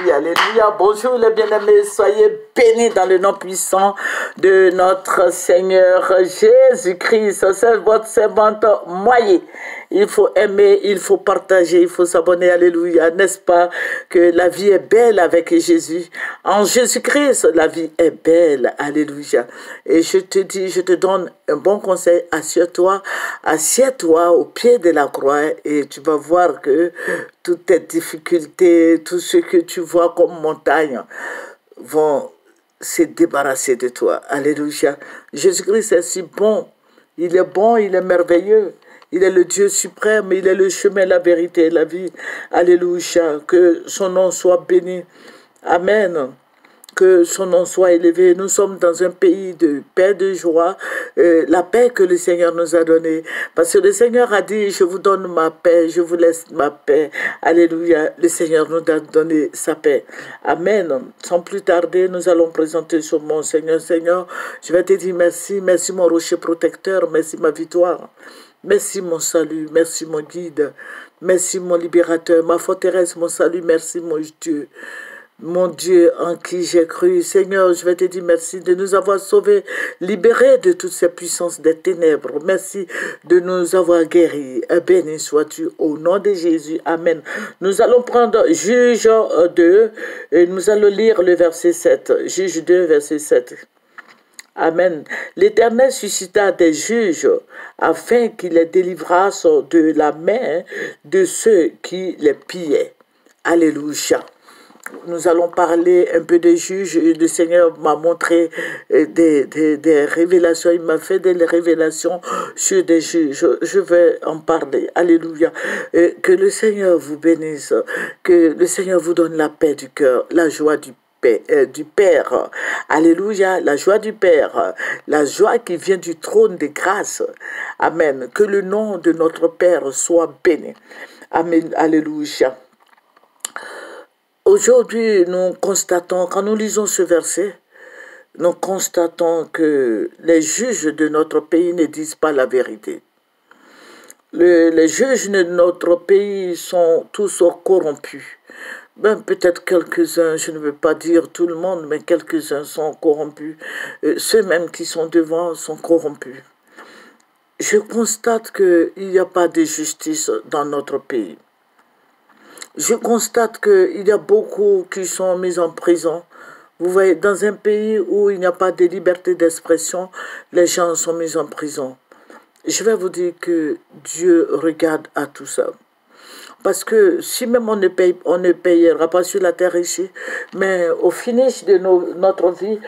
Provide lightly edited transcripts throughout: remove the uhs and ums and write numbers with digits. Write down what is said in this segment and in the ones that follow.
vie. Alléluia. Bonjour les bien-aimés. Soyez bénis dans le nom puissant de notre Seigneur Jésus-Christ. C'est votre servante Moyer. Il faut aimer, il faut partager, il faut s'abonner. Alléluia. N'est-ce pas que la vie est belle avec Jésus? En Jésus-Christ, la vie est belle. Alléluia. Et je te dis, je te donne un bon conseil. Assieds-toi au pied de la croix et tu vas voir que toutes tes difficultés, tout ce que tu vois comme montagne vont se débarrasser de toi. Alléluia. Jésus-Christ est si bon. Il est bon, il est merveilleux. Il est le Dieu suprême, il est le chemin, la vérité et la vie. Alléluia. Que son nom soit béni. Amen. Que son nom soit élevé. Nous sommes dans un pays de paix, de joie, la paix que le Seigneur nous a donnée. Parce que le Seigneur a dit, je vous donne ma paix, je vous laisse ma paix. Alléluia, le Seigneur nous a donné sa paix. Amen. Sans plus tarder, nous allons présenter sur mon Seigneur. Seigneur, je vais te dire merci, merci mon rocher protecteur, merci ma victoire. Merci mon salut, merci mon guide, merci mon libérateur, ma forteresse, mon salut, merci mon Dieu. Mon Dieu en qui j'ai cru, Seigneur, je vais te dire merci de nous avoir sauvés, libérés de toutes ces puissances des ténèbres. Merci de nous avoir guéris. Béni sois-tu au nom de Jésus. Amen. Nous allons prendre Juge 2 et nous allons lire le verset 7. Juge 2, verset 7. Amen. L'Éternel suscita des juges afin qu'ils les délivrassent de la main de ceux qui les pillaient. Alléluia. Nous allons parler un peu des juges. Le Seigneur m'a montré des révélations. Il m'a fait des révélations sur des juges. Je vais en parler. Alléluia. Que le Seigneur vous bénisse. Que le Seigneur vous donne la paix du cœur, la joie du Père. Alléluia, la joie du Père, la joie qui vient du trône de grâce. Amen. Que le nom de notre Père soit béni. Amen. Alléluia. Aujourd'hui, nous constatons, quand nous lisons ce verset, nous constatons que les juges de notre pays ne disent pas la vérité. Les juges de notre pays sont tous corrompus. Ben, peut-être quelques-uns, je ne veux pas dire tout le monde, mais quelques-uns sont corrompus. Ceux mêmes qui sont devant sont corrompus. Je constate qu'il n'y a pas de justice dans notre pays. Je constate qu'il y a beaucoup qui sont mis en prison. Vous voyez, dans un pays où il n'y a pas de liberté d'expression, les gens sont mis en prison. Je vais vous dire que Dieu regarde à tout ça. Parce que si même on ne payera pas sur la terre ici, mais au finish de notre vie,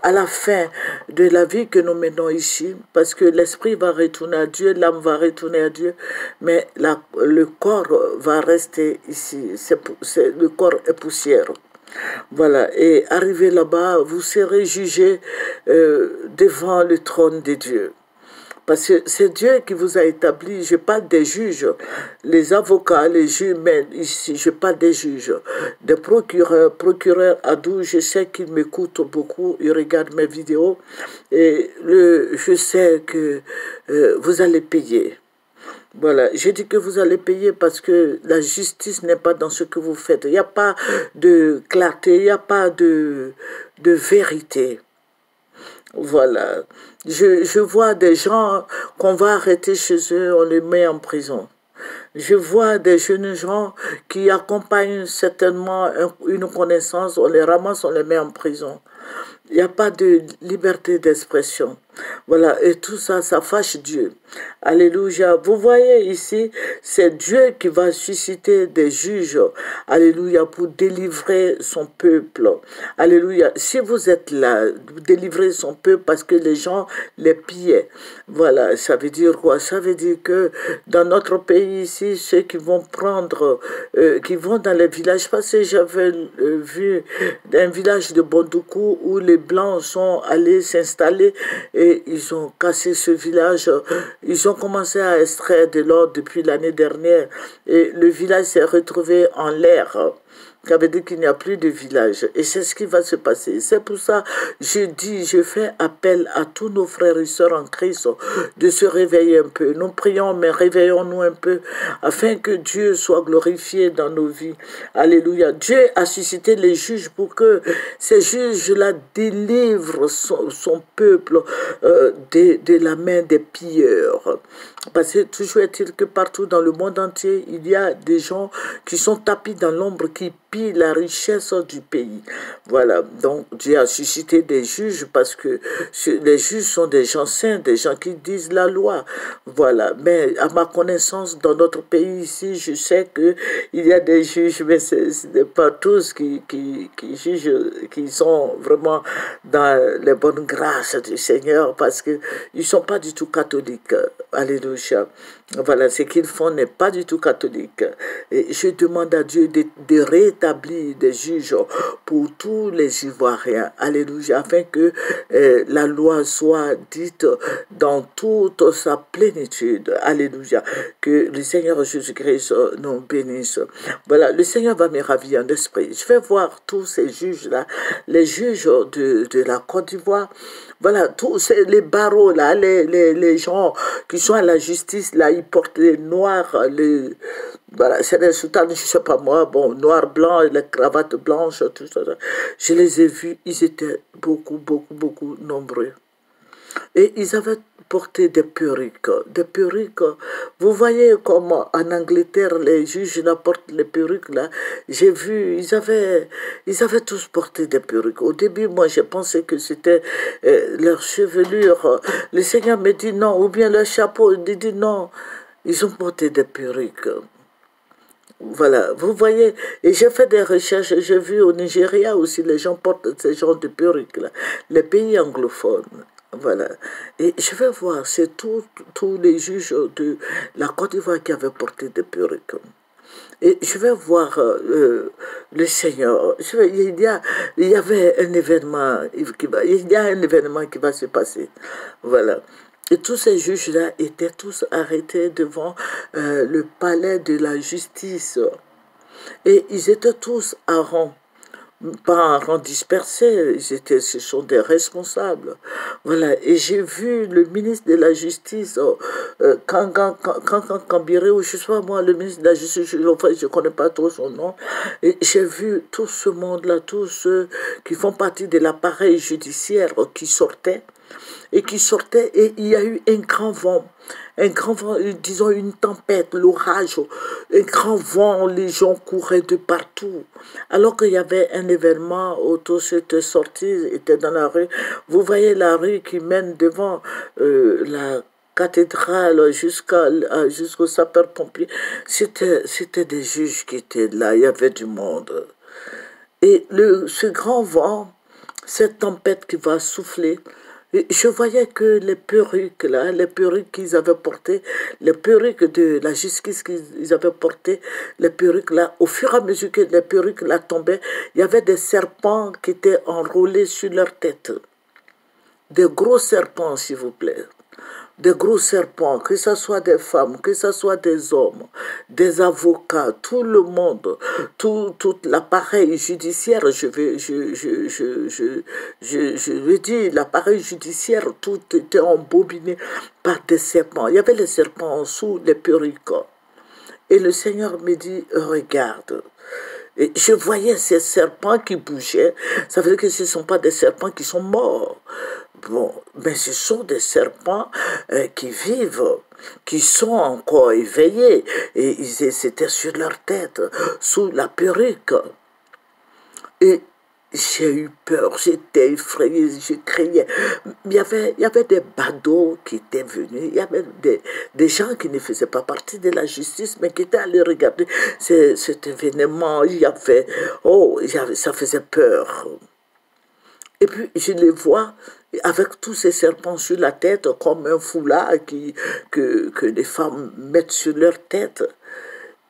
à la fin de la vie que nous menons ici, parce que l'esprit va retourner à Dieu, l'âme va retourner à Dieu, mais le corps va rester ici. Le corps est poussière. Voilà, et arrivé là-bas, vous serez jugé devant le trône de Dieu. Parce que c'est Dieu qui vous a établi. Je parle des juges, les avocats, les juges, mais ici, je parle des juges, des procureurs Adou, je sais qu'ils m'écoutent beaucoup, ils regardent mes vidéos, et je sais que vous allez payer. Voilà, je dis que vous allez payer parce que la justice n'est pas dans ce que vous faites. Il n'y a pas de clarté, il n'y a pas de vérité. Voilà. Je vois des gens qu'on va arrêter chez eux, on les met en prison. Je vois des jeunes gens qui accompagnent certainement une connaissance, on les ramasse, on les met en prison. Il n'y a pas de liberté d'expression. Voilà, et tout ça, ça fâche Dieu. Alléluia. Vous voyez ici, c'est Dieu qui va susciter des juges. Alléluia, pour délivrer son peuple. Alléluia. Si vous êtes là, vous délivrez son peuple parce que les gens les pillaient. Voilà, ça veut dire quoi? Ça veut dire que dans notre pays ici, ceux qui vont prendre, qui vont dans les villages, parce que j'avais vu un village de Bondoukou où les Blancs sont allés s'installer et ils ont cassé ce village. Ils ont commencé à extraire de l'or depuis l'année dernière et le village s'est retrouvé en l'air. qui avait dit qu'il n'y a plus de village. Et c'est ce qui va se passer. C'est pour ça que je dis, je fais appel à tous nos frères et sœurs en Christ de se réveiller un peu. Nous prions, mais réveillons-nous un peu afin que Dieu soit glorifié dans nos vies. Alléluia. Dieu a suscité les juges pour que ces juges-là délivrent son peuple de la main des pilleurs. Parce que toujours est-il que partout dans le monde entier, il y a des gens qui sont tapis dans l'ombre, qui pillent la richesse du pays. Voilà, donc Dieu a suscité des juges parce que les juges sont des gens saints, des gens qui disent la loi. Voilà, mais à ma connaissance, dans notre pays ici, je sais qu'il y a des juges, mais ce n'est pas tous qui jugent, qui sont vraiment dans les bonnes grâces du Seigneur parce qu'ils ne sont pas du tout catholiques. Alléluia. Voilà, ce qu'ils font n'est pas du tout catholique. Et je demande à Dieu de rétablir des juges pour tous les Ivoiriens. Alléluia. Afin que la loi soit dite dans toute sa plénitude. Alléluia. Que le Seigneur Jésus-Christ nous bénisse. Voilà, le Seigneur va me ravir en esprit. Je vais voir tous ces juges-là, les juges de la Côte d'Ivoire. Voilà, tous les barreaux là, les gens qui sont à la justice là, ils portent les noirs, voilà, c'est des soutanes, je sais pas moi, bon, noir, blanc, les cravates blanches, tout ça. Je les ai vus, ils étaient beaucoup nombreux. Et ils avaient porté des perruques. Des perruques. Vous voyez comme en Angleterre, les juges là, portent les perruques là. J'ai vu, ils avaient tous porté des perruques. Au début, moi, j'ai pensé que c'était leur chevelure. Le Seigneur me dit non, ou bien leur chapeau. Il dit non, ils ont porté des perruques. Voilà, vous voyez, et j'ai fait des recherches, j'ai vu au Nigeria aussi, les gens portent ces genres de perruques-là, les pays anglophones. Voilà. Et je vais voir, c'est tous les juges de la Côte d'Ivoire qui avaient porté des perruques. Et je vais voir le Seigneur. Il y avait un événement, il y a un événement qui va se passer. Voilà. Et tous ces juges-là étaient tous arrêtés devant le palais de la justice. Et ils étaient tous à rang, pas en rang dispersé, ce sont des responsables. Voilà, et j'ai vu le ministre de la Justice, Kankan Kambiré, ou je sais pas moi, le ministre de la Justice, je ne connais pas trop son nom, et j'ai vu tout ce monde-là, tous ceux qui font partie de l'appareil judiciaire qui sortaient, et il y a eu un grand vent, disons une tempête, l'orage, un grand vent, les gens couraient de partout. Alors qu'il y avait un événement, autour cette sortie était dans la rue. Vous voyez la rue qui mène devant la cathédrale jusqu'au sapeur-pompier. C'était des juges qui étaient là, il y avait du monde. Et ce grand vent, cette tempête qui va souffler, et je voyais que les perruques, là, les perruques qu'ils avaient portées, les perruques de la justice qu'ils avaient portées, les perruques là, au fur et à mesure que les perruques là tombaient, il y avait des serpents qui étaient enrôlés sur leur tête. Des gros serpents, s'il vous plaît. Des gros serpents, que ce soit des femmes, que ce soit des hommes, des avocats, tout le monde, tout l'appareil judiciaire, je veux dire, l'appareil judiciaire, tout était embobiné par des serpents. Il y avait les serpents sous les perruques. Et le Seigneur me dit, regarde. Et je voyais ces serpents qui bougeaient. Ça veut dire que ce ne sont pas des serpents qui sont morts. Bon, mais ce sont des serpents qui vivent, qui sont encore éveillés. Et c'était sur leur tête, sous la perruque. Et j'ai eu peur, j'étais effrayée, je criais. Il y avait des badauds qui étaient venus, il y avait des gens qui ne faisaient pas partie de la justice, mais qui étaient allés regarder cet événement. Ça faisait peur. Et puis je les vois avec tous ces serpents sur la tête, comme un foulard que les femmes mettent sur leur tête.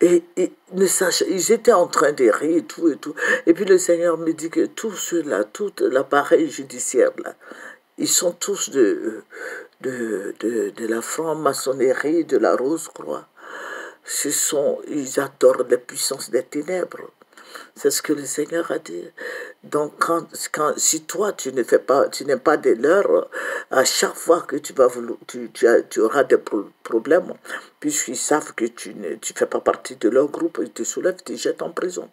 Et ils étaient en train de rire, tout et tout. Et puis le Seigneur me dit que tout cela, tout l'appareil judiciaire, là, ils sont tous de la franc-maçonnerie, de la Rose-Croix. Ils adorent les puissances des ténèbres. C'est ce que le Seigneur a dit. Donc, si toi, tu n'es pas des leurs, à chaque fois que tu auras des problèmes, puisqu'ils savent que tu ne fais pas partie de leur groupe, ils te soulèvent, ils te jettent en prison.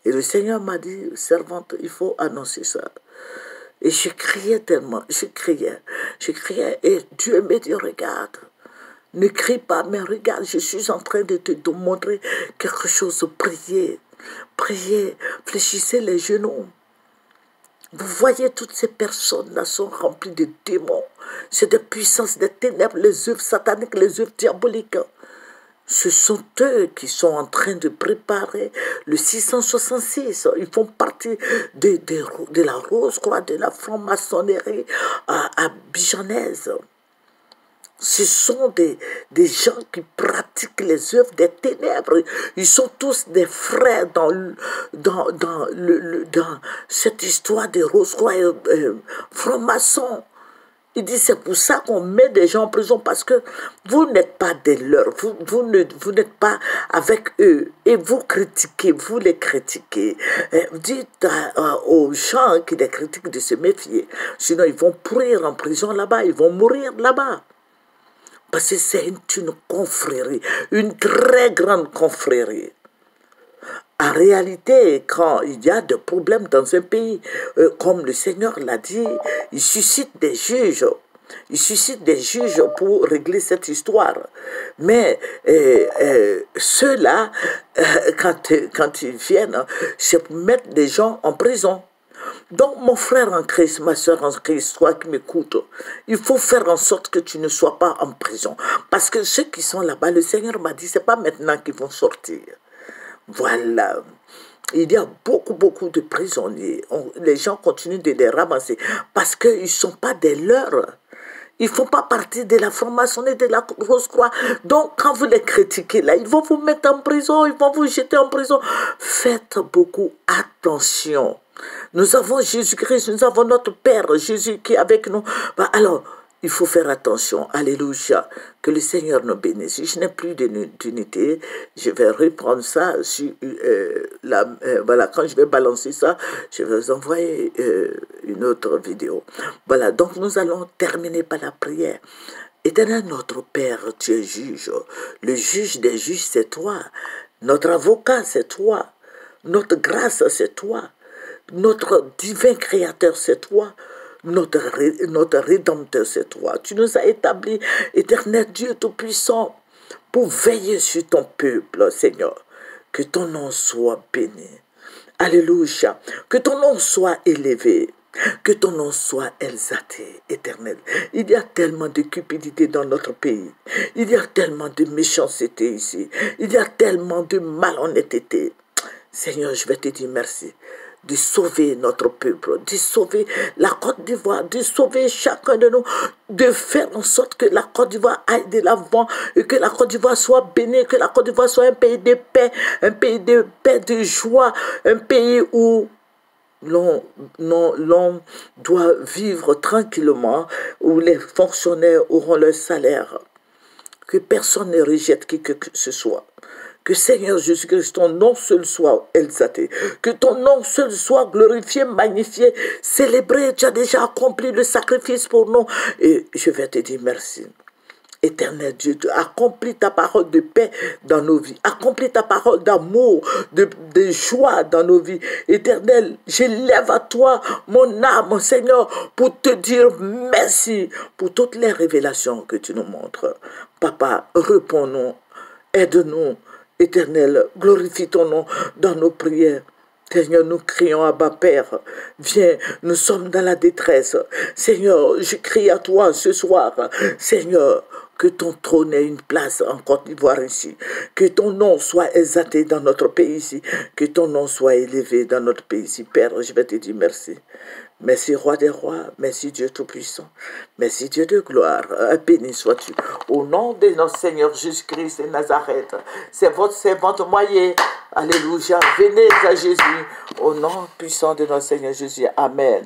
Et le Seigneur m'a dit, servante, il faut annoncer ça. Et je criais tellement, je criais, et Dieu me dit, regarde, ne crie pas, mais regarde, je suis en train de te montrer quelque chose, priez, priez, fléchissez les genoux. Vous voyez, toutes ces personnes-là sont remplies de démons. C'est des puissances, des ténèbres, les œuvres sataniques, les œuvres diaboliques. Ce sont eux qui sont en train de préparer le 666. Ils font partie de la Rose-Croix, de la franc-maçonnerie à Bijannaise. Ce sont des gens qui pratiquent les œuvres des ténèbres. Ils sont tous des frères dans cette histoire de Rose-Croix et franc-maçon. Il dit, c'est pour ça qu'on met des gens en prison, parce que vous n'êtes pas des leurs, vous n'êtes pas avec eux, et vous critiquez, vous les critiquez. Dites aux gens qui les critiquent de se méfier, sinon ils vont pourrir en prison là-bas, ils vont mourir là-bas. Parce que c'est une confrérie, une très grande confrérie. En réalité, quand il y a des problèmes dans un pays, comme le Seigneur l'a dit, il suscite des juges. Il suscite des juges pour régler cette histoire. Mais ceux-là, quand ils viennent, c'est pour mettre des gens en prison. Donc, mon frère en Christ, ma soeur en Christ, toi qui m'écoutes, il faut faire en sorte que tu ne sois pas en prison. Parce que ceux qui sont là-bas, le Seigneur m'a dit, ce n'est pas maintenant qu'ils vont sortir. Voilà. Il y a beaucoup de prisonniers. Les gens continuent de les ramasser parce qu'ils ne sont pas des leurs. Ils ne font pas partie de la franc-maçonnerie, de la Rose-Croix. Donc, quand vous les critiquez, là, ils vont vous mettre en prison, ils vont vous jeter en prison. Faites beaucoup attention. Nous avons Jésus-Christ, nous avons notre Père, Jésus qui est avec nous. Alors, il faut faire attention. Alléluia. Que le Seigneur nous bénisse. Je n'ai plus d'unité. Je vais reprendre ça. Voilà, quand je vais balancer ça, je vais vous envoyer une autre vidéo. Voilà, donc nous allons terminer par la prière. Éternel notre Père, tu es juge. Le juge des juges, c'est toi. Notre avocat, c'est toi. Notre grâce, c'est toi. Notre divin créateur, c'est toi. Notre Rédempteur, c'est toi. Tu nous as établis, éternel Dieu Tout-Puissant, pour veiller sur ton peuple, Seigneur. Que ton nom soit béni. Alléluia. Que ton nom soit élevé. Que ton nom soit exalté, éternel. Il y a tellement de cupidité dans notre pays. Il y a tellement de méchanceté ici. Il y a tellement de malhonnêteté. Seigneur, je vais te dire merci de sauver notre peuple, de sauver la Côte d'Ivoire, de sauver chacun de nous, de faire en sorte que la Côte d'Ivoire aille de l'avant et que la Côte d'Ivoire soit bénie, que la Côte d'Ivoire soit un pays de paix, de joie, un pays où l'on doit vivre tranquillement, où les fonctionnaires auront leur salaire, que personne ne rejette qui que ce soit. Que Seigneur Jésus-Christ, ton nom seul soit exalté. Que ton nom seul soit glorifié, magnifié, célébré. Tu as déjà accompli le sacrifice pour nous. Et je vais te dire merci. Éternel Dieu, tu accomplis ta parole de paix dans nos vies. Accomplis ta parole d'amour, de joie dans nos vies. Éternel, j'élève à toi mon âme, mon Seigneur, pour te dire merci pour toutes les révélations que tu nous montres. Papa, réponds-nous, aide-nous. Éternel, glorifie ton nom dans nos prières. Seigneur, nous crions à Abba Père, viens, nous sommes dans la détresse. Seigneur, je crie à toi ce soir. Seigneur, que ton trône ait une place en Côte d'Ivoire ici. Que ton nom soit exalté dans notre pays ici. Que ton nom soit élevé dans notre pays ici. Père, je vais te dire merci. Merci, Roi des rois. Merci, Dieu Tout-Puissant. Merci, Dieu de gloire. Béni sois-tu. Au nom de notre Seigneur Jésus-Christ de Nazareth, c'est votre moyen. Alléluia. Venez à Jésus. Au nom puissant de notre Seigneur Jésus. Amen.